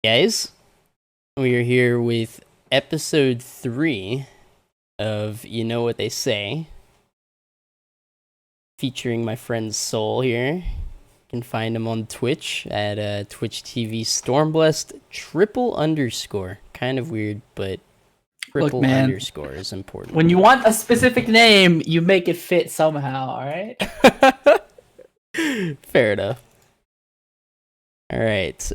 Guys, we are here with episode 3 of You Know What They Say, featuring my friend Soul here. You can find him on Twitch at Twitch TV Stormblessed triple underscore. Kind of weird, but Look, triple man, underscore is important. when you want a specific name, you make it fit somehow, all right? Fair enough. All right.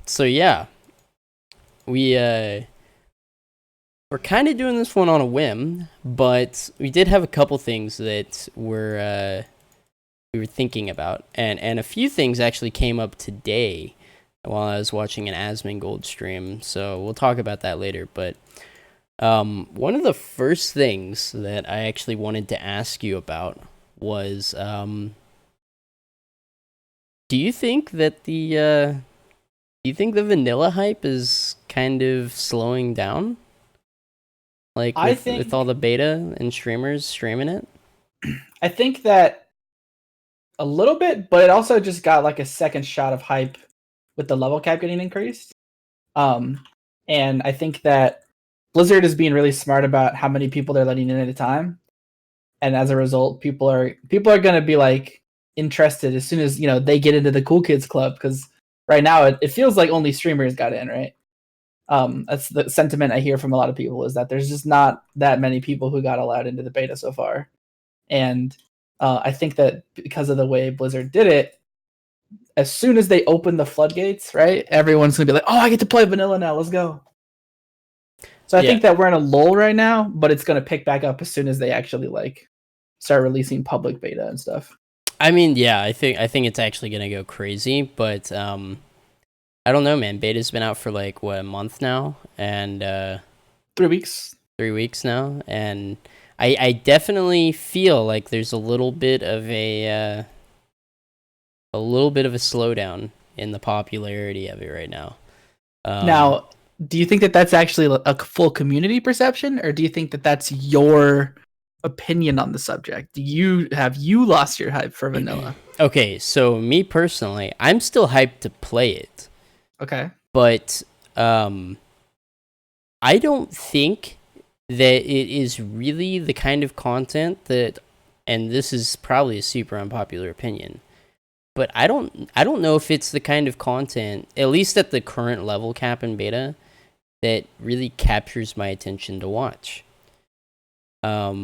So yeah, we're kind of doing this one on a whim, but we did have a couple things that we were thinking about, and a few things actually came up today while I was watching an Asmongold stream. So we'll talk about that later. But one of the first things that I actually wanted to ask you about was, do you think that the vanilla hype is kind of slowing down? Like with all the beta and streamers streaming it? I think that a little bit, but it also just got like a second shot of hype with the level cap getting increased. And I think that Blizzard is being really smart about how many people they're letting in at a time. And as a result, people are gonna be like interested as soon as they get into the cool kids club, because right now it feels like only streamers got in, right? That's the sentiment I hear from a lot of people, is that there's just not that many people who got allowed into the beta so far. And I think that because of the way Blizzard did it, as soon as they open the floodgates, right, everyone's gonna be like, "Oh, I get to play vanilla now. Let's go." So I think that we're in a lull right now, but it's gonna pick back up as soon as they actually like start releasing public beta and stuff. I mean, yeah, I think it's actually gonna go crazy, but I don't know, man. Beta's been out for like what, a month now, and 3 weeks. 3 weeks now, and I definitely feel like there's a little bit of a slowdown in the popularity of it right now. Now, do you think that that's actually a full community perception, or do you think that that's your opinion on the subject? Have you lost your hype for vanilla? Okay, so me personally, I'm still hyped to play it. Okay. But I don't think that it is really the kind of content that, and this is probably a super unpopular opinion, but I don't know if it's the kind of content, at least at the current level cap and beta, that really captures my attention to watch. I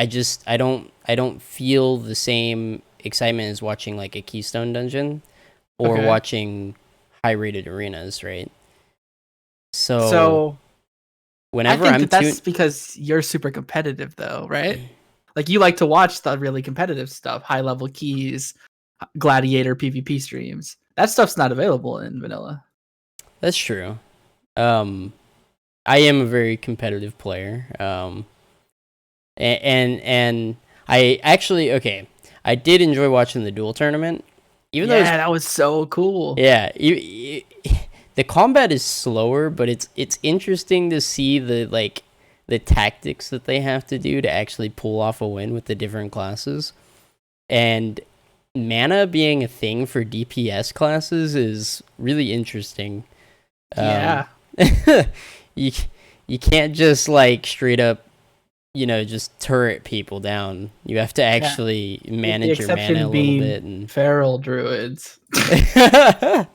don't feel the same excitement as watching like a Keystone dungeon or watching high rated arenas, right? So whenever I think that's because you're super competitive though, right? Like you like to watch the really competitive stuff, high level keys, gladiator PvP streams. That stuff's not available in vanilla. That's true. I am a very competitive player. And I actually, I did enjoy watching the duel tournament. Even though that was so cool. Yeah, the combat is slower, but it's interesting to see the tactics that they have to do to actually pull off a win with the different classes. And mana being a thing for DPS classes is really interesting. Yeah. You can't just like straight up, just turret people down. You have to actually manage your mana a little bit. And feral druids. Because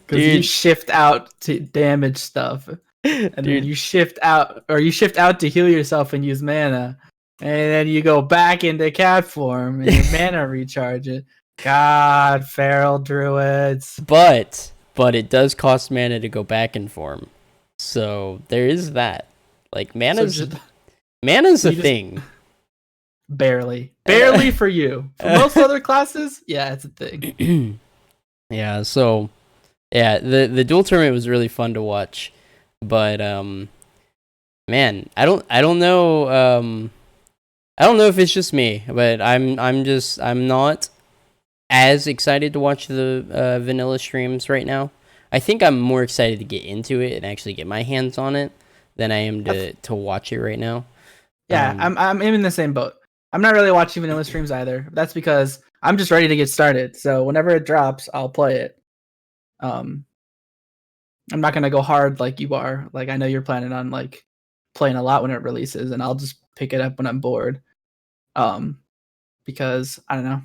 you shift out to damage stuff. And then you shift out to heal yourself and use mana. And then you go back into cat form and your mana recharge it. God, feral druids. But it does cost mana to go back in form. So there is that. Like mana's a thing. Barely for you. For most other classes, yeah, it's a thing. Yeah, so yeah, the duel tournament was really fun to watch, but man, I don't know if it's just me, but I'm not as excited to watch the vanilla streams right now. I think I'm more excited to get into it and actually get my hands on it than I am to watch it right now. Yeah, I'm in the same boat. I'm not really watching vanilla streams either. That's because I'm just ready to get started. So whenever it drops, I'll play it. I'm not gonna go hard like you are. Like I know you're planning on like playing a lot when it releases, and I'll just pick it up when I'm bored. Because I don't know.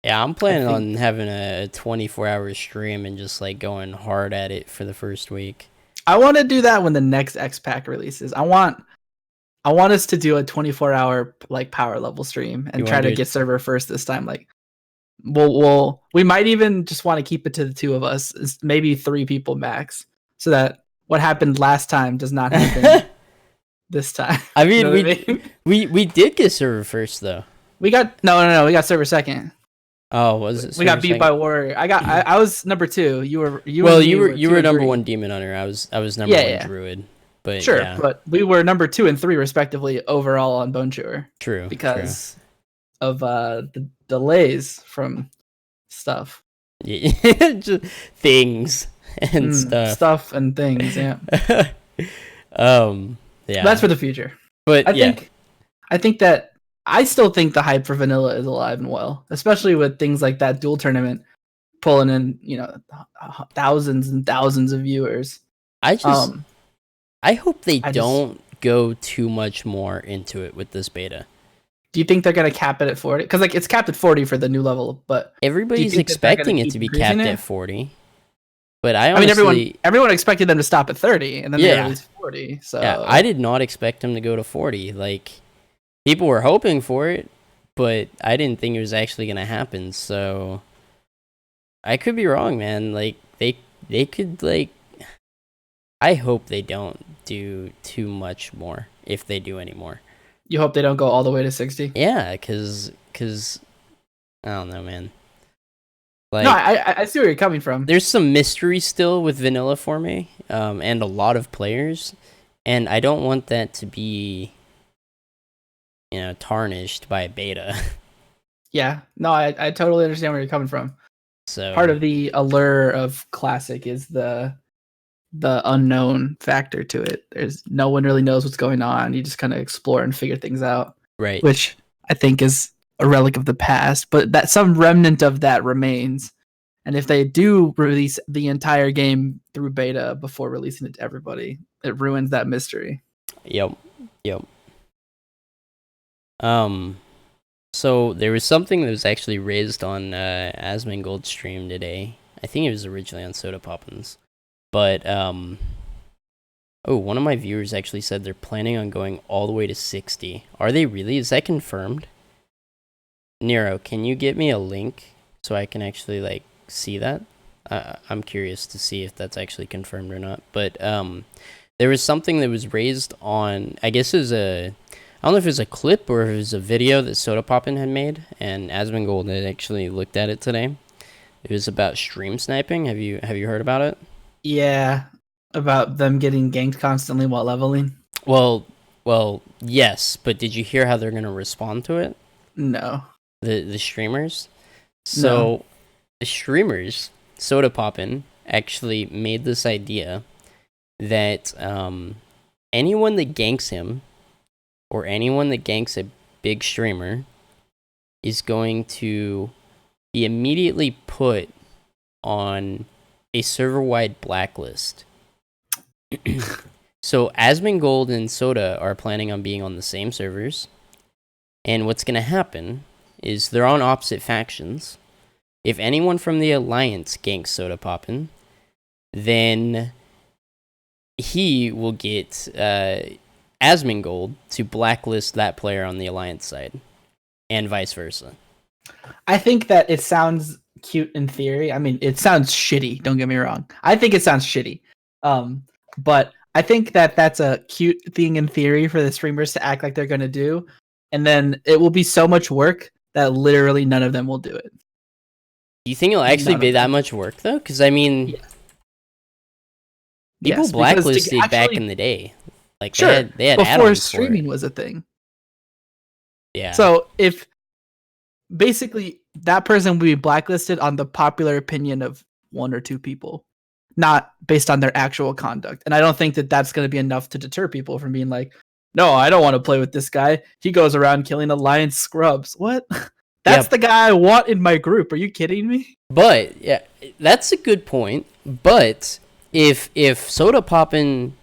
Yeah, I'm I planning think on having a 24-hour stream and just like going hard at it for the first week. I want to do that when the next X Pack releases. I want us to do a 24-hour like power level stream and You try want to to do get server first this time. Like we might even just want to keep it to the two of us, maybe 3 people max, so that what happened last time does not happen this time. I You mean, know what I mean? we did get server first though. We got no, we got server second. Oh, was it? We got server beat second? by Warrior. I was number 2. You and me you were you 2 were and number 3. 1 demon hunter. I was number Yeah, 1 yeah. druid. But Sure, yeah, but we were number 2 and 3 respectively overall on Bone Chewer true. because of the delays from stuff. Yeah. Just things and Stuff and things, yeah. Yeah. That's for the future. But I think that I still think the hype for vanilla is alive and well, especially with things like that duel tournament pulling in, thousands and thousands of viewers. I hope they don't go too much more into it with this beta. Do you think they're gonna cap it at 40? Because like it's capped at 40 for the new level, but everybody's expecting it to be capped at 40. But I mean, everyone expected them to stop at 30, and then they released 40. So yeah, I did not expect them to go to 40. Like people were hoping for it, but I didn't think it was actually gonna happen. So I could be wrong, man. Like they could like. I hope they don't do too much more if they do any more. You hope they don't go all the way to 60? Yeah, cause I don't know, man. Like, no, I see where you're coming from. There's some mystery still with vanilla for me, and a lot of players, and I don't want that to be, tarnished by a beta. Yeah, no, I totally understand where you're coming from. So part of the allure of classic is the unknown factor to it. There's no one really knows what's going on. You just kind of explore and figure things out. Right. Which I think is a relic of the past, but that some remnant of that remains. And if they do release the entire game through beta before releasing it to everybody, it ruins that mystery. Yep. So there was something that was actually raised on Asmongold's stream today. I think it was originally on Soda Poppins. But, one of my viewers actually said they're planning on going all the way to 60. Are they really? Is that confirmed? Nero, can you get me a link so I can actually, see that? I'm curious to see if that's actually confirmed or not. But, there was something that was raised on, I guess it was I don't know if it was a clip or if it was a video that Soda Poppin had made, and Asmongold had actually looked at it today. It was about stream sniping. Have you heard about it? Yeah, about them getting ganked constantly while leveling. Well, yes, but did you hear how they're going to respond to it? No. The streamers? So, the streamers, Soda Poppin, actually made this idea that anyone that ganks him, or anyone that ganks a big streamer, is going to be immediately put on a server-wide blacklist. So Asmongold and Soda are planning on being on the same servers, and what's going to happen is they're on opposite factions. If anyone from the Alliance ganks Soda Poppin, then he will get Asmongold to blacklist that player on the Alliance side, and vice versa. I think that it sounds cute in theory. I mean, it sounds shitty, don't get me wrong. I think it sounds shitty. But I think that that's a cute thing in theory for the streamers to act like they're going to do. And then it will be so much work that literally none of them will do it. Do you think it'll actually be that much work, though? Because, I mean, people blacklisted back in the day. Like, sure, they had before streaming was a thing. Yeah. So if basically that person would be blacklisted on the popular opinion of 1 or 2 people, not based on their actual conduct. And I don't think that that's going to be enough to deter people from being like, no, I don't want to play with this guy. He goes around killing Alliance scrubs. What? That's the guy I want in my group. Are you kidding me? But yeah, that's a good point. But if Soda Poppin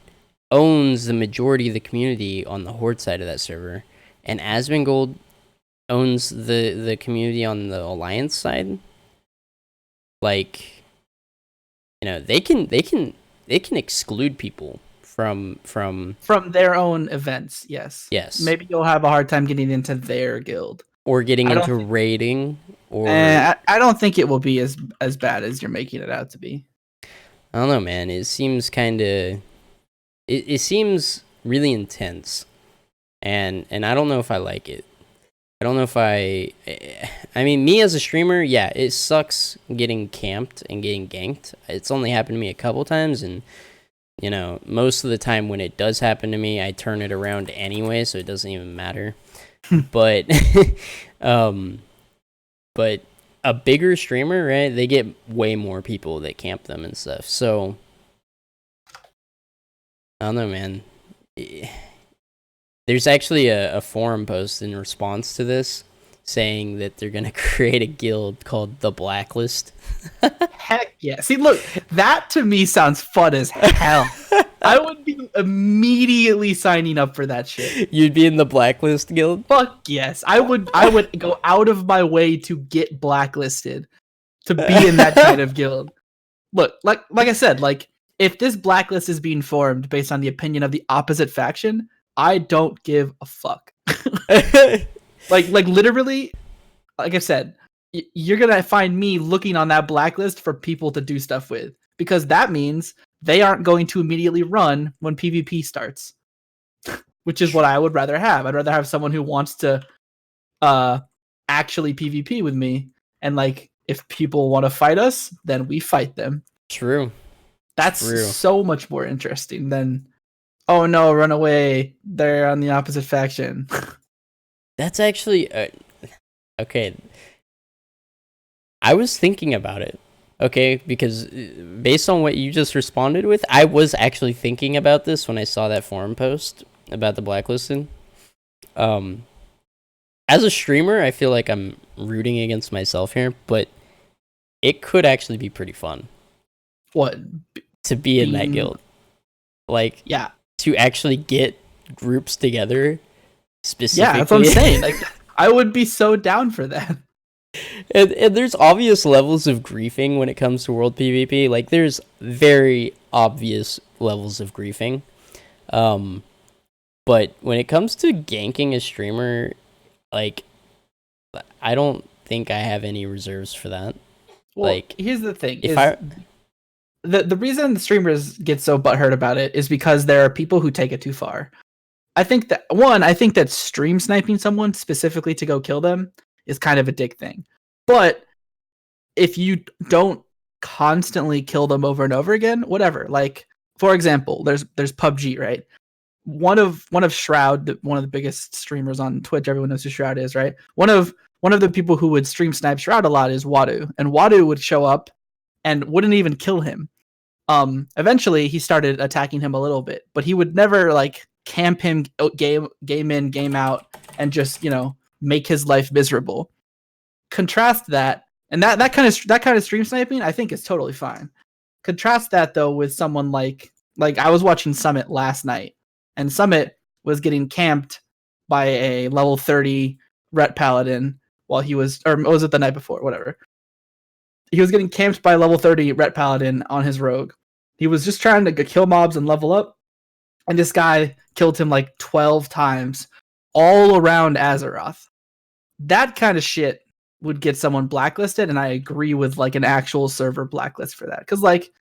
owns the majority of the community on the Horde side of that server, and Asmongold owns the community on the Alliance side, like, they can exclude people from their own events. Yes. Maybe you'll have a hard time getting into their guild or getting into raiding, or I don't think it will be as bad as you're making it out to be. I don't know, man. It seems kind of it seems really intense, and I don't know if I like it. I don't know if I mean, me as a streamer, yeah, it sucks getting camped and getting ganked. It's only happened to me a couple times, and most of the time when it does happen to me, I turn it around anyway, so it doesn't even matter. But but a bigger streamer, right? They get way more people that camp them and stuff. So I don't know, man. There's actually a forum post in response to this saying that they're going to create a guild called the Blacklist. Heck yeah. See, look, that to me sounds fun as hell. I would be immediately signing up for that shit. You'd be in the Blacklist guild? Fuck yes. I would go out of my way to get blacklisted to be in that kind of guild. Look, like I said, like, if this blacklist is being formed based on the opinion of the opposite faction, I don't give a fuck. like literally, like I said, you're gonna find me looking on that blacklist for people to do stuff with, because that means they aren't going to immediately run when PvP starts, which is what I would rather have. I'd rather have someone who wants to actually PvP with me, and like, if people want to fight us, then we fight them. True. That's so much more interesting than, oh no, run away, they're on the opposite faction. That's actually okay. I was thinking about it, okay, because based on what you just responded with, I was actually thinking about this when I saw that forum post about the blacklisting. As a streamer, I feel like I'm rooting against myself here, but it could actually be pretty fun. What? To be in that guild. Like, yeah, to actually get groups together specifically. Yeah, that's what I'm saying. Like, I would be so down for that. And there's obvious levels of griefing when it comes to world PvP. Like, there's very obvious levels of griefing. But when it comes to ganking a streamer, like, I don't think I have any reserves for that. Well, like, here's the thing. The reason the streamers get so butthurt about it is because there are people who take it too far. I think that stream sniping someone specifically to go kill them is kind of a dick thing. But if you don't constantly kill them over and over again, whatever. Like, for example, there's PUBG, right? One of Shroud, one of the biggest streamers on Twitch, everyone knows who Shroud is, right? One of the people who would stream snipe Shroud a lot is Wadu, and Wadu would show up and wouldn't even kill him. Eventually he started attacking him a little bit, but he would never like camp him game in, game out, and just, make his life miserable. Contrast that, and that kind of stream sniping, I think, is totally fine. Contrast that though with someone like I was watching Summit last night, and Summit was getting camped by a level 30 Ret Paladin while he was, or was it the night before? Whatever. He was getting camped by a level 30 Ret Paladin on his rogue. He was just trying to kill mobs and level up, and this guy killed him like 12 times all around Azeroth. That kind of shit would get someone blacklisted, and I agree with like an actual server blacklist for that. Because like,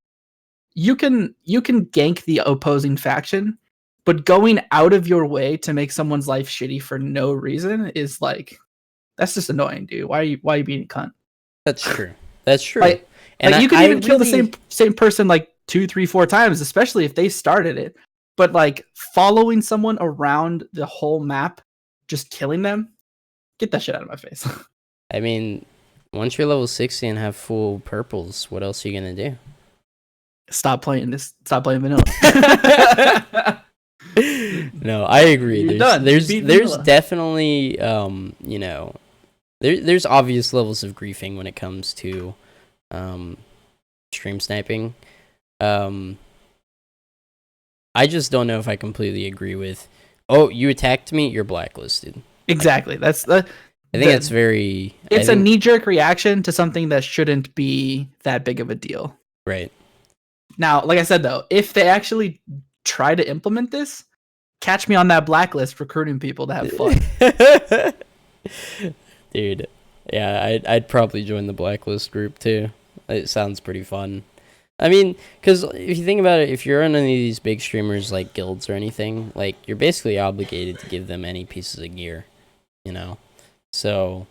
you can gank the opposing faction, but going out of your way to make someone's life shitty for no reason is like, that's just annoying, dude. Why are you being a cunt? That's true. That's true. And you can even kill the same person like 2, 3, 4 times, especially if they started it. But like, following someone around the whole map, just killing them, get that shit out of my face. I mean, once you're level 60 and have full purples, what else are you gonna do? Stop playing vanilla. No, I agree. There's definitely there's obvious levels of griefing when it comes to um, stream sniping. Um, I just don't know if I completely agree with. Oh, you attacked me, you're blacklisted. Exactly. That's the. I think that's very. It's a knee-jerk reaction to something that shouldn't be that big of a deal. Right. Now, like I said though, if they actually try to implement this, catch me on that blacklist recruiting people to have fun. Dude, yeah, I'd probably join the blacklist group too. It sounds pretty fun. I mean, because if you think about it, if you're on any of these big streamers like guilds or anything, like you're basically obligated to give them any pieces of gear, you know. So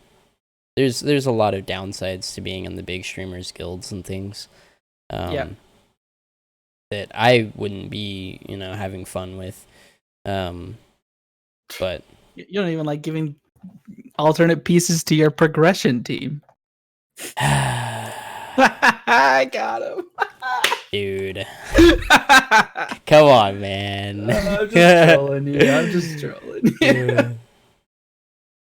there's a lot of downsides to being in the big streamers guilds and things. Yeah. That I wouldn't be, having fun with. But You don't even like giving alternate pieces to your progression team. I got him. Dude. Come on, man. I'm just trolling you.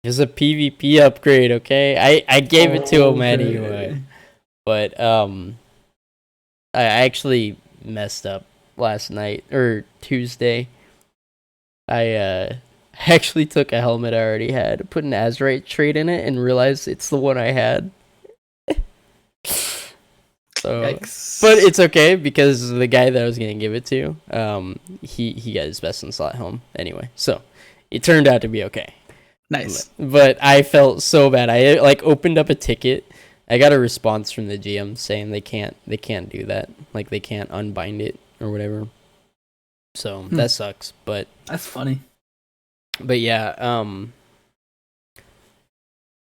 It's a PvP upgrade, okay? I gave it to him anyway. But I actually messed up last night or Tuesday. I actually took a helmet I already had, put an Azerite trait in it, and realized it's the one I had. So, Yikes. but it's okay because the guy that I was gonna give it to, he got his best in slot home anyway. So it turned out to be okay. Nice. But I felt so bad. I like opened up a ticket. I got a response from the GM saying they can't do that. Like they can't unbind it or whatever. So that sucks. But that's funny. But yeah,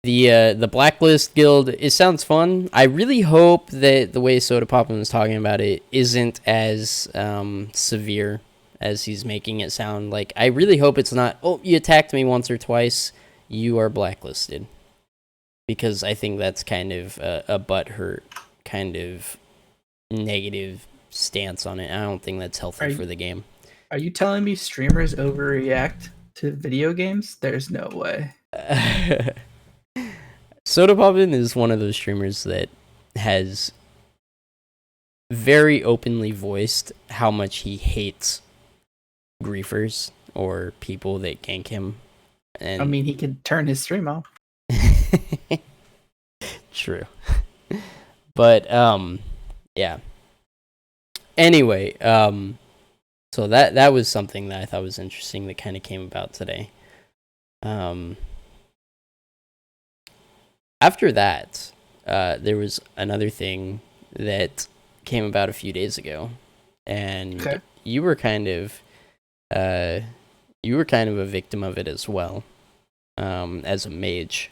the Blacklist Guild, it sounds fun. I really hope that the way Soda Poppin was talking about it isn't as severe as he's making it sound. Like, I really hope it's not, oh, you attacked me once or twice, you are blacklisted. Because I think that's kind of a butthurt kind of negative stance on it. I don't think that's healthy for the game. Are you telling me streamers overreact to video games? There's no way. Soda Poppin is one of those streamers that has very openly voiced how much he hates griefers or people that gank him. And I mean, he could turn his stream off. True. But yeah. Anyway, so that was something that I thought was interesting that kind of came about today. After that, there was another thing that came about a few days ago, and you were kind of a victim of it as well, as a mage.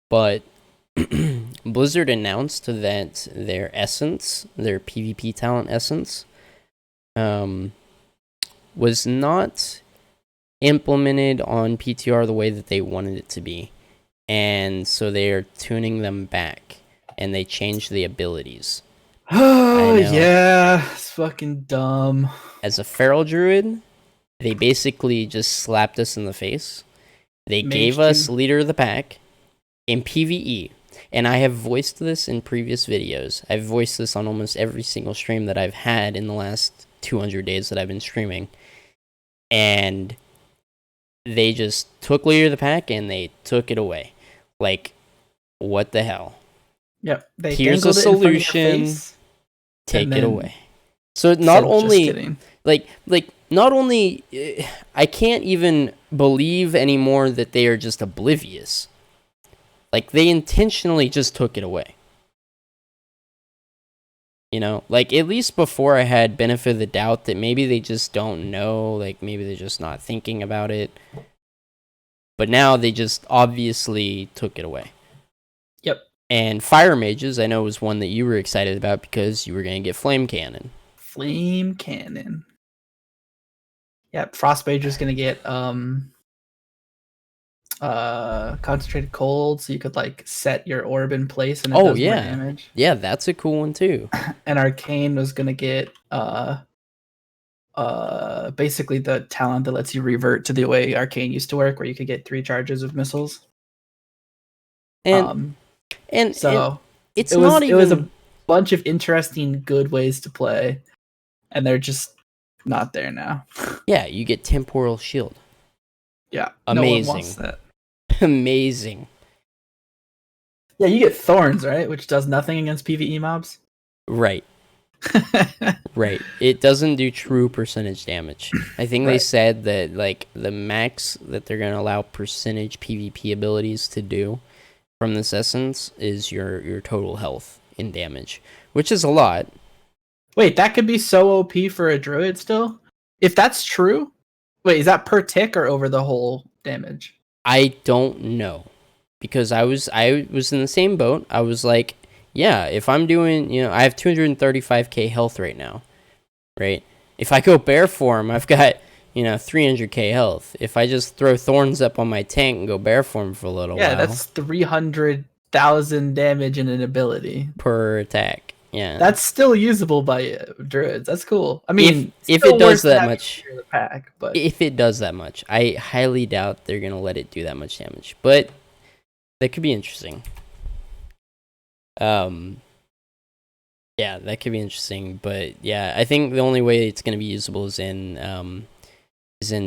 But Blizzard announced that their essence, their PvP talent essence, was not implemented on PTR the way that they wanted it to be. And so they are tuning them back, and they changed the abilities. Oh, yeah, it's fucking dumb. As a feral druid, they basically just slapped us in the face. They gave us leader of the pack in PvE. And I have voiced this in previous videos. I've voiced this on almost every single stream that I've had in the last 200 days that I've been streaming. And they just took leader of the pack and they took it away. Like, what the hell? Yep. Here's a solution. Take it away. So not only, not only, I can't even believe anymore that they are just oblivious. Like, they intentionally just took it away. You know, like, at least before I had benefit of the doubt that maybe they just don't know, like, maybe they're just not thinking about it. But now they just obviously took it away. Yep. And Fire Mages, I know, was one that you were excited about because you were going to get Flame Cannon. Flame Cannon. Yep, Frost Mage is going to get concentrated cold, so you could like set your orb in place and it does more damage. Yeah, that's a cool one too. And Arcane was gonna get basically the talent that lets you revert to the way Arcane used to work, where you could get 3 charges of missiles. And Um, and so it's it was not it was a even. bunch of interesting, good ways to play, and they're just not there now. Yeah, you get temporal shield. Yeah, no one wants Amazing. that. Amazing. Yeah, you get thorns, right? Which does nothing against PvE mobs. Right. Right. It doesn't do true percentage damage. I think they Right. said that like the max that they're going to allow percentage PvP abilities to do from this essence is your total health in damage, which is a lot. Wait, that could be so OP for a druid still? If that's true, wait, is that per tick or over the whole damage? I don't know because I was in the same boat. I was like, yeah, if I'm doing, I have 235k health right now, right? If I go bear form, I've got 300k health. If I just throw thorns up on my tank and go bear form for a little Yeah, while that's 300,000 damage in an ability. per attack, yeah. That's still usable by druids. That's cool. I If mean, if it still does worse than that having much, to clear the pack, but if it does that much, I highly doubt they're gonna let it do that much damage. But that could be interesting. Um, yeah, that could be interesting. But yeah, I think the only way it's gonna be usable is in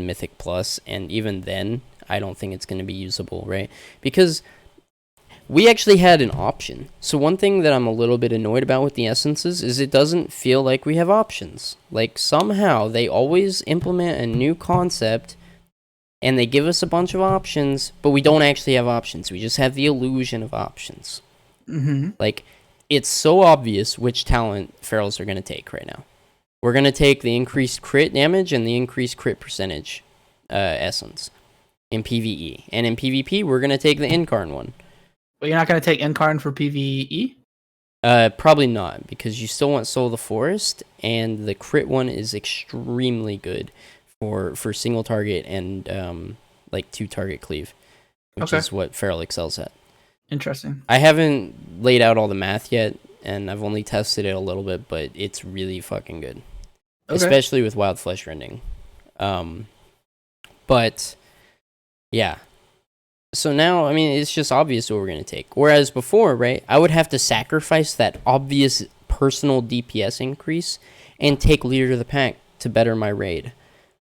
Mythic Plus, and even then, I don't think it's gonna be usable, right? Because we actually had an option. So one thing that I'm a little bit annoyed about with the essences is it doesn't feel like we have options. Like somehow they always implement a new concept and they give us a bunch of options, but we don't actually have options. We just have the illusion of options. mm-hmm. Like it's so obvious which talent ferals are going to take right now. We're going to take the increased crit damage and the increased crit percentage essence in PvE. And in PvP, we're going to take the Incarn one. But you're not going to take Incarn for PvE? Probably not, because you still want Soul of the Forest, and the crit one is extremely good for single target and like 2-target cleave, which Okay. is what Feral excels at. Interesting. I haven't laid out all the math yet, and I've only tested it a little bit, but it's really fucking good, Okay. especially with Wild Flesh Rending. But yeah, so now, I mean, it's just obvious what we're going to take. Whereas before, right, I would have to sacrifice that obvious personal DPS increase and take Leader of the Pack to better my raid.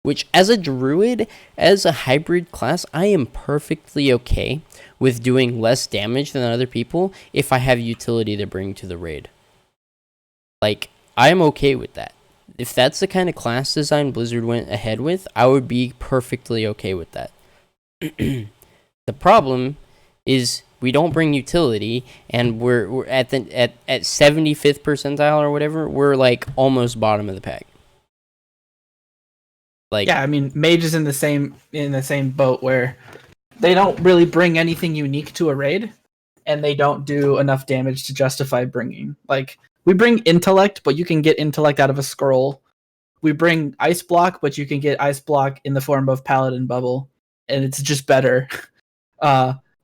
Which, as a druid, as a hybrid class, I am perfectly okay with doing less damage than other people if I have utility to bring to the raid. Like, I'm okay with that. If that's the kind of class design Blizzard went ahead with, I would be perfectly okay with that. The problem is we don't bring utility, and we're at 75th percentile or whatever. We're like almost bottom of the pack. Like Yeah, I mean, Mage is in the same boat where they don't really bring anything unique to a raid, and they don't do enough damage to justify bringing. Like we bring Intellect, but you can get Intellect out of a scroll. We bring Ice Block, but you can get Ice Block in the form of Paladin Bubble, and it's just better.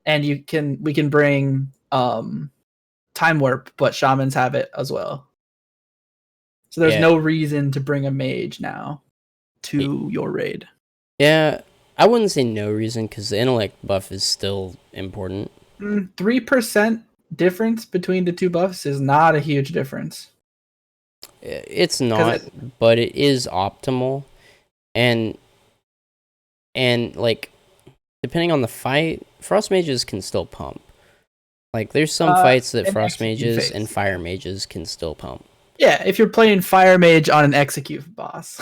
And we can bring Time Warp, but Shamans have it as well. So there's yeah, no reason to bring a Mage now to your raid. yeah. I wouldn't say no reason because the intellect buff is still important. 3% difference between the two buffs is not a huge difference. It's Because not, but it is optimal, and like depending on the fight, frost mages can still pump. Like there's some fights that an frost execute mages and phase. fire mages can still pump. Yeah, if you're playing Fire Mage on an execute boss.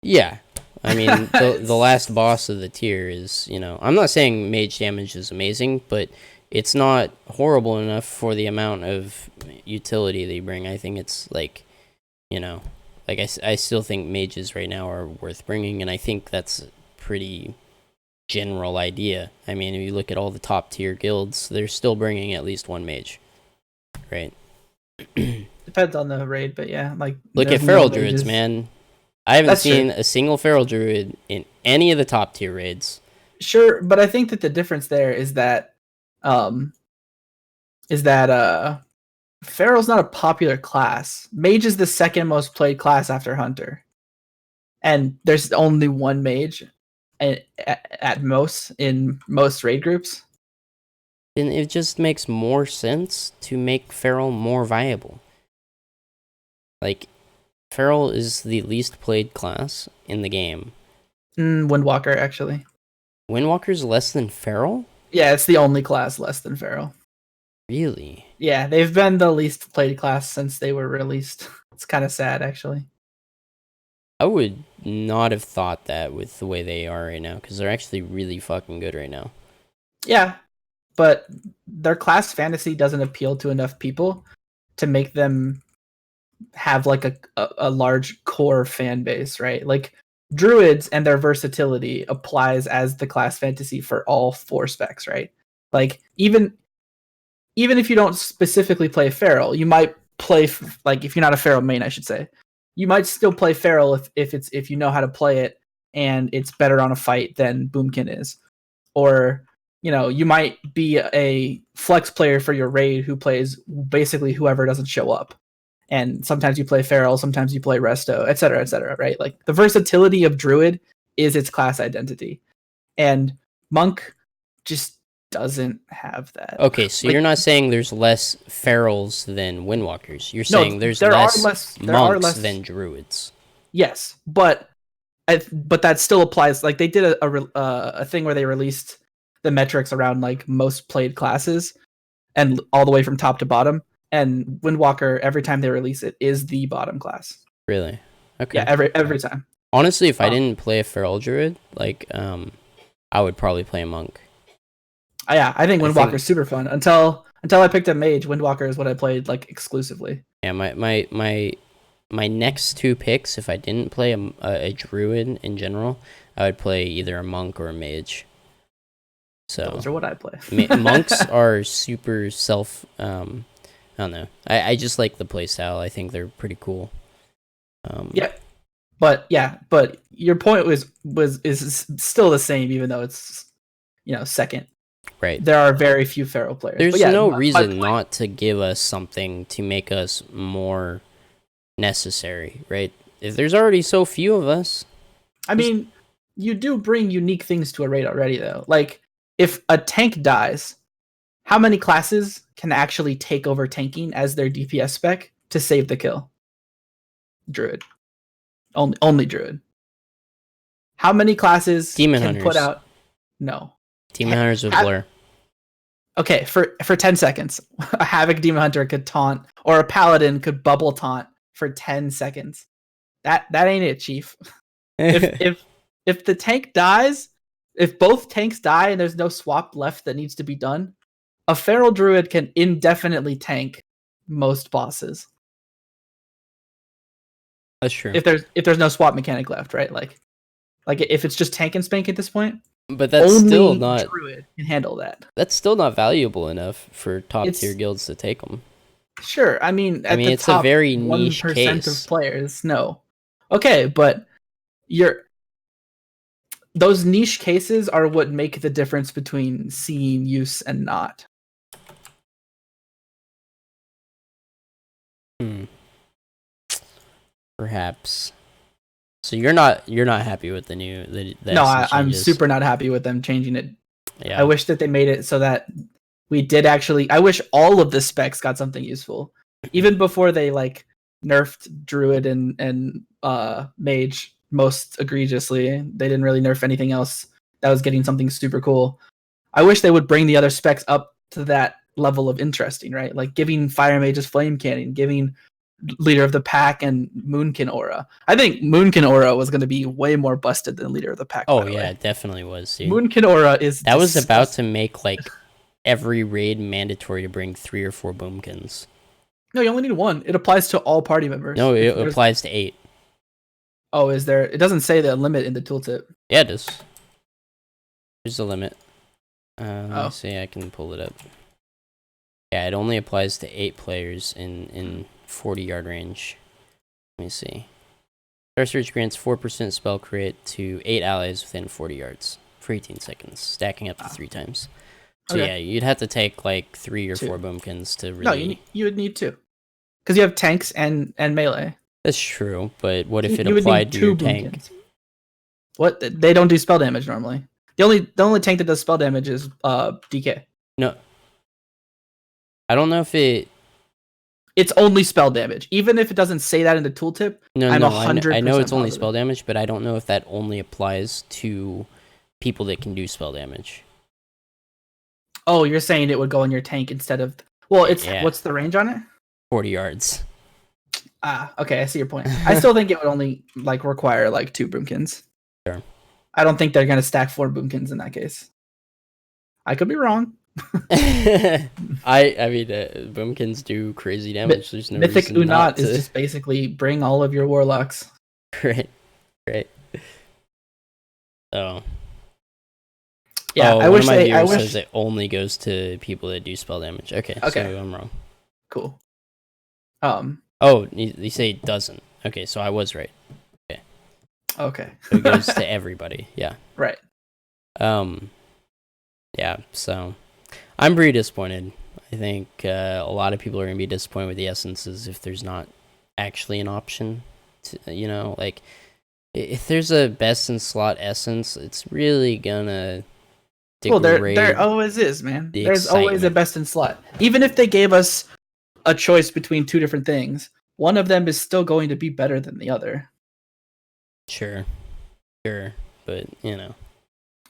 Yeah. I mean, the last It's- boss of the tier is, I'm not saying mage damage is amazing, but it's not horrible enough for the amount of utility they bring. I think it's like, like I still think mages right now are worth bringing, and I think that's a pretty general idea. I mean, if you look at all the top tier guilds, they're still bringing at least one mage, right? Depends on the raid, but yeah, like Look at there's no feral druids, mages. man. I haven't That's true. seen a single feral druid in any of the top tier raids. Sure, but I think that the difference there um is that Feral's not a popular class. Mage is the second most played class after Hunter. And there's only one mage at most in most raid groups. then it just makes more sense to make Feral more viable. Like, Feral is the least played class in the game. Windwalker, actually. Windwalker's less than Feral? Yeah, it's the only class less than Feral. Really? Yeah, they've been the least played class since they were released. It's kind of sad, actually. I would not have thought that with the way they are right now, because they're actually really fucking good right now. Yeah, but their class fantasy doesn't appeal to enough people to make them have like a large core fan base, right? Like druids and their versatility applies as the class fantasy for all 4 specs, right? Like even if you don't specifically play feral, you might play like if you're not a feral main, I should say, you might still play feral if you know how to play it and it's better on a fight than Boomkin is, or you might be a flex player for your raid who plays basically whoever doesn't show up, and sometimes you play feral, sometimes you play resto, etc., right? Like the versatility of druid is its class identity, and monk just doesn't have that. Okay, so Like, you're not saying there's less ferals than windwalkers. You're no, saying there's there are less less. There monks are less than druids. Yes, but that still applies. Like they did a thing where they released the metrics around like most played classes and all the way from top to bottom. And Windwalker, every time they release it, is the bottom class. Really? Okay. Yeah, every time. Honestly, if I didn't play a feral druid, like I would probably play a monk. Yeah, I think Windwalker's super fun. Until I picked up Mage, Windwalker is what I played like exclusively. Yeah, my next 2 picks, if I didn't play a druid in general, I would play either a monk or a mage. So those are what I play. Monks are super I don't know. I just like the playstyle. I think they're pretty cool. Yeah, but your point is still the same, even though it's second. Right. There are very few feral players. There's yeah, no reason not to give us something to make us more necessary, right? If there's already so few of us. I mean, you do bring unique things to a raid already, though. Like, if a tank dies, how many classes can actually take over tanking as their DPS spec to save the kill? Druid. Only Druid. How many classes Demon can Hunters. put out... No. Demon Hunters with Blur. Okay, for 10 seconds, a Havoc Demon Hunter could taunt, or a Paladin could bubble taunt for 10 seconds. That ain't it, Chief. If the tank dies, if both tanks die and there's no swap left that needs to be done, a Feral Druid can indefinitely tank most bosses. That's true. If there's no swap mechanic left, right? Like if it's just tank and spank at this point, but that's only still not Druid can handle that. That's still not valuable enough for top tier guilds to take them. Sure, I mean, the it's top a very niche 1% case of players. No, okay, but those niche cases are what make the difference between seeing use and not. Perhaps. So you're not happy with the new the No, I'm super not happy with them changing it. Yeah. I wish that they made it so that we did actually. I wish all of the specs got something useful, even before they like nerfed Druid and Mage most egregiously. They didn't really nerf anything else that was getting something super cool. I wish they would bring the other specs up to that level of interesting, right? Like giving Fire Mage's Flame Cannon, giving Leader of the Pack and Moonkin Aura. I think Moonkin Aura was going to be way more busted than Leader of the Pack. Oh yeah, it definitely was. Dude. Moonkin Aura is that was about to make like every raid mandatory to bring 3 or 4 boomkins. No, you only need 1. It applies to all party members. No, it applies to 8. Oh, is there? It doesn't say the limit in the tooltip. Yeah, it does. There's a limit. Let me see. I can pull it up. Yeah, it only applies to 8 players in 40-yard range. Let me see. Star Surge grants 4% spell crit to 8 allies within 40 yards for 18 seconds, stacking up to 3 times. So yeah, you'd have to take like 3 or 4 boomkins to really... No, you would need 2. Because you have tanks and melee. That's true, but what if it applied to your tank? What? They don't do spell damage normally. The only tank that does spell damage is DK. No, I don't know if it. It's only spell damage. Even if it doesn't say that in the tooltip, No, I'm no, I know, 100% it's only positive. spell damage, but I don't know if that only applies to people that can do spell damage. Oh, you're saying it would go in your tank instead of... Well, it's Yeah, what's the range on it? 40 yards. Ah, okay, I see your point. I still think it would only like require like 2 boomkins. Sure. I don't think they're gonna stack 4 boomkins in that case. I could be wrong. I mean, boomkins do crazy damage. There's no Mythic reason not Unat is to. just basically bring all of your warlocks. Right, right. Oh. Yeah, Oh, I one wish of my they. I viewers wish. says it only goes to people that do spell damage. Okay, Okay. so I'm wrong. Cool. Oh, you say it doesn't. Okay, so I was right. Okay. So it goes to everybody. Yeah. Right. Yeah. So I'm pretty disappointed. I think a lot of people are gonna be disappointed with the essences if there's not actually an option. To, like if there's a best in slot essence, it's really gonna Well, degrade. there always is, man. the There's always a excitement. best in slot. Even if they gave us a choice between 2 different things, one of them is still going to be better than the other. Sure, but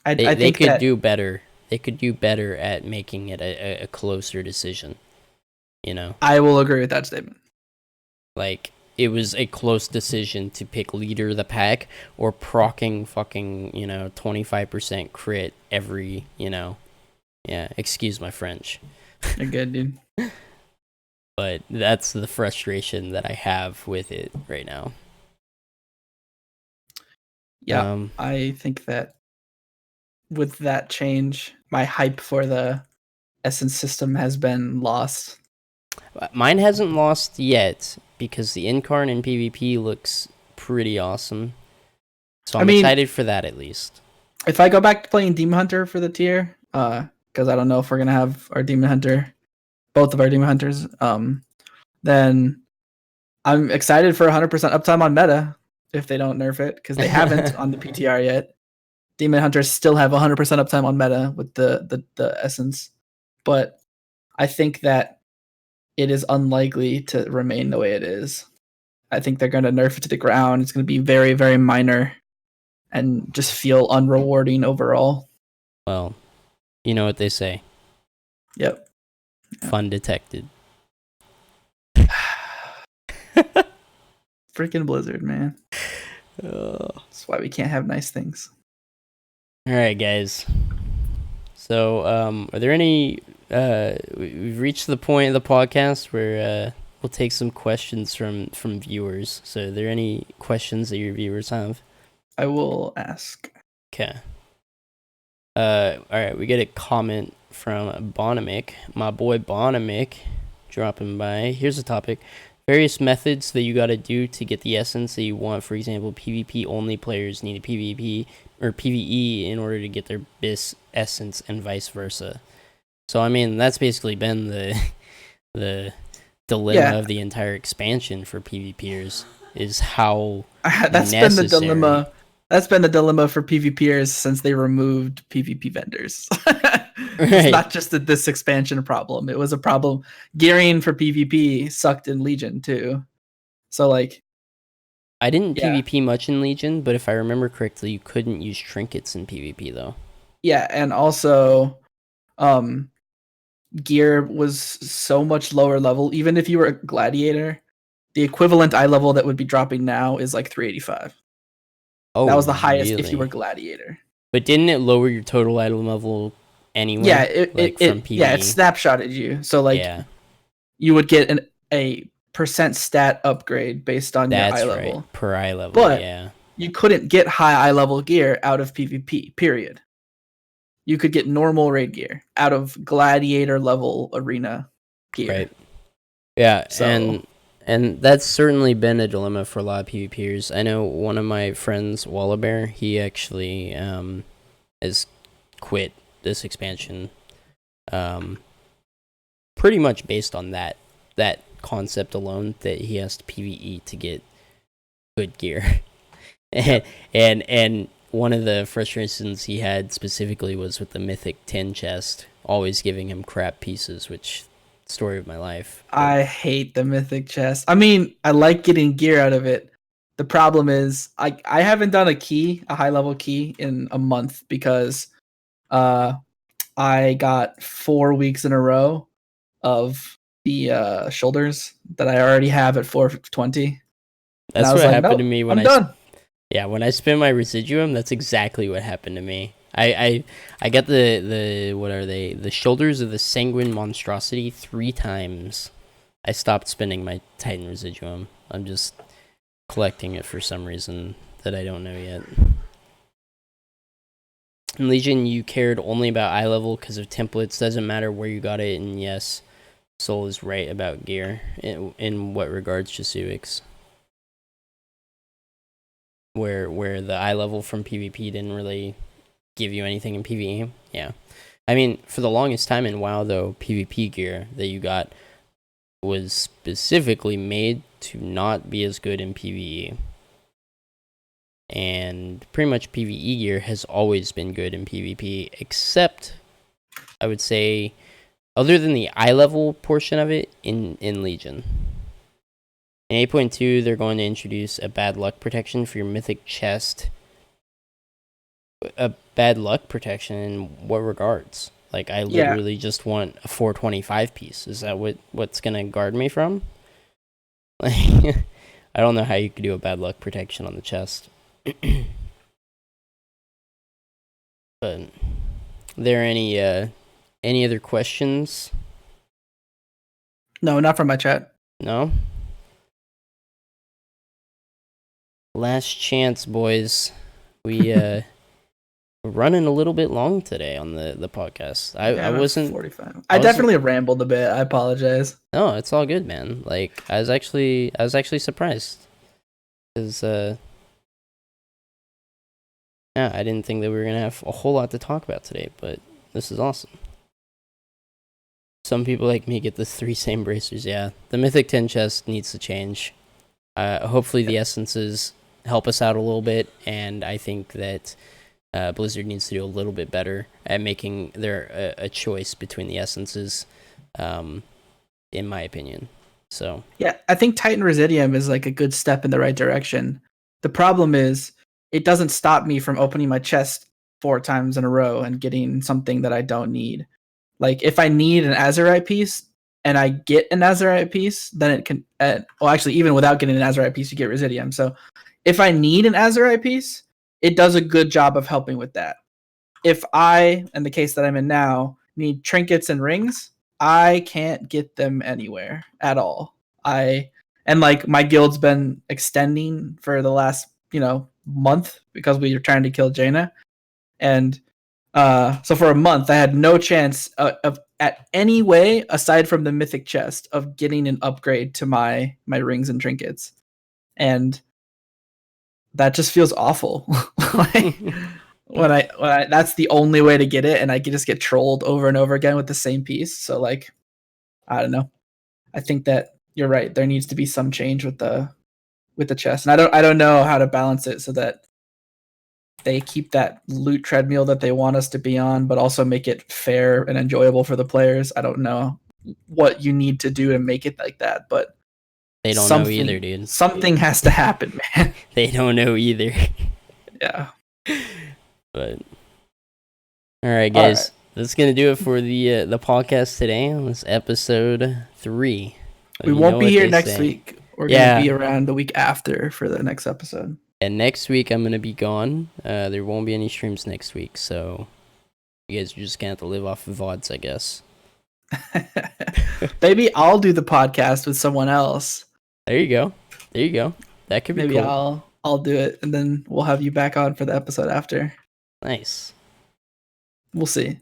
I they think could that do better. They could do better at making it a closer decision. I will agree with that statement. Like it was a close decision to pick leader of the pack or procking fucking 25% crit every yeah, excuse my French. You're good, dude. But that's the frustration that I have with it right now. Yeah, I think that with that change, my hype for the essence system has been lost. Mine hasn't lost yet because the Incarn in PvP looks pretty awesome. So I'm excited for that at least. If I go back to playing Demon Hunter for the tier, because I don't know if we're gonna have our Demon Hunter, both of our Demon Hunters, then I'm excited for 100% uptime on meta if they don't nerf it, because they haven't on the PTR yet. Demon Hunters still have 100% uptime on meta with the essence, but I think that it is unlikely to remain the way it is. I think they're going to nerf it to the ground. It's going to be very, very minor and just feel unrewarding overall. Well, you know what they say. Yep. Fun detected. Freaking Blizzard, man. That's why we can't have nice things. All right, guys. So, are there any? We've reached the point of the podcast where we'll take some questions from viewers. So, are there any questions that your viewers have? I will ask. Okay. All right. We get a comment from Bonamic, my boy Bonamic, dropping by. Here's a topic: various methods that you got to do to get the essence that you want. For example, PvP only players need a PvP or PvE in order to get their BIS essence, and vice versa. So I mean, that's basically been the dilemma of the entire expansion for PvPers is how that's necessary. been the dilemma. That's been the dilemma for PvPers since they removed PvP vendors. It's not just this expansion problem. It was a problem. Gearing for PvP sucked in Legion too. So like, I didn't PvP much in Legion, but if I remember correctly, you couldn't use trinkets in PvP though. Yeah, and also, gear was so much lower level. Even if you were a gladiator, the equivalent eye level that would be dropping now is like 385. Oh, that was the highest if you were gladiator. But didn't it lower your total item level anyway? Yeah, it snapshotted you. So like, you would get a percent stat upgrade based on your eye level. Per eye level. But you couldn't get high eye level gear out of PvP. Period. You could get normal raid gear out of gladiator level arena gear. Right. Yeah, so, and that's certainly been a dilemma for a lot of PvPers. I know one of my friends, Wallabear, he actually has quit this expansion pretty much based on that concept alone, that he has to PvE to get good gear. and one of the frustrations he had specifically was with the Mythic 10 chest always giving him crap pieces, which story of my life. But I hate the mythic chest. I mean, I like getting gear out of it. The problem is I haven't done a high level key in a month because uh I got 4 weeks in a row of the shoulders that I already have at 420. And I that's was what like, happened to nope, me when I'm done. yeah, when I spin my residuum, that's exactly what happened to me. I got the what are they? The shoulders of the sanguine monstrosity 3 times. I stopped spinning my Titan residuum. I'm just collecting it for some reason that I don't know yet. In Legion, you cared only about eye level because of templates. Doesn't matter where you got it, and yes, Soul is right about gear. In what regards, Jasuvix? Where the eye level from PvP didn't really give you anything in PvE. Yeah, I mean, for the longest time in WoW, though, PvP gear that you got was specifically made to not be as good in PvE. And pretty much PvE gear has always been good in PvP, except I would say, other than the eye level portion of it, in Legion. In 8.2, they're going to introduce a bad luck protection for your mythic chest. A bad luck protection in what regards? Like, I Yeah. literally just want a 425 piece. Is that what's gonna guard me from? Like, I don't know how you could do a bad luck protection on the chest. But are there any other questions? No, not from my chat. No? Last chance, boys. We we're running a little bit long today on the podcast. I wasn't 45. I definitely rambled a bit. I apologize. No, it's all good, man. Like, I was actually surprised. Cuz yeah, I didn't think that we were going to have a whole lot to talk about today, but this is awesome. Some people like me get the 3 same bracers. Yeah, the Mythic 10 chest needs to change. Hopefully the essences help us out a little bit, and I think that Blizzard needs to do a little bit better at making their a choice between the essences, in my opinion. So yeah, I think Titan Residium is like a good step in the right direction. The problem is it doesn't stop me from opening my chest 4 times in a row and getting something that I don't need. Like if I need an Azurite piece and I get an Azurite piece, then it can. Well, actually, even without getting an Azurite piece, you get Residium. So if I need an Azurite piece, it does a good job of helping with that. If I, in the case that I'm in now, need trinkets and rings, I can't get them anywhere at all. And like my guild's been extending for the last month because we were trying to kill Jaina, and so for a month I had no chance of at any way aside from the mythic chest of getting an upgrade to my rings and trinkets, and that just feels awful. Like, when I that's the only way to get it, and I can just get trolled over and over again with the same piece. So like, I don't know. I think that you're right. There needs to be some change with the chest, and I don't know how to balance it so that they keep that loot treadmill that they want us to be on, but also make it fair and enjoyable for the players. I don't know what you need to do to make it like that, but they don't know either, dude. Something has to happen, man. They don't know either. Yeah. But all right, guys. That's gonna do it for the podcast today. This episode 3. We won't be here next week. We're gonna be around the week after for the next episode. And next week I'm gonna be gone. There won't be any streams next week, so you guys are just gonna have to live off of VODs, I guess. Maybe I'll do the podcast with someone else. There you go. That could be maybe cool. I'll do it, and then we'll have you back on for the episode after. Nice. We'll see.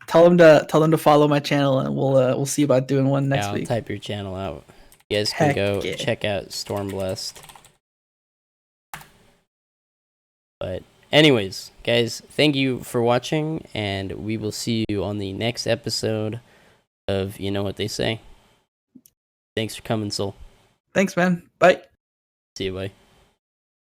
Tell them to follow my channel, and we'll see about doing one next week. I'll type your channel out. You guys can go check out Stormblessed. But anyways, guys, thank you for watching, and we will see you on the next episode of You Know What They Say. Thanks for coming, Soul. Thanks, man. Bye. See you, bye.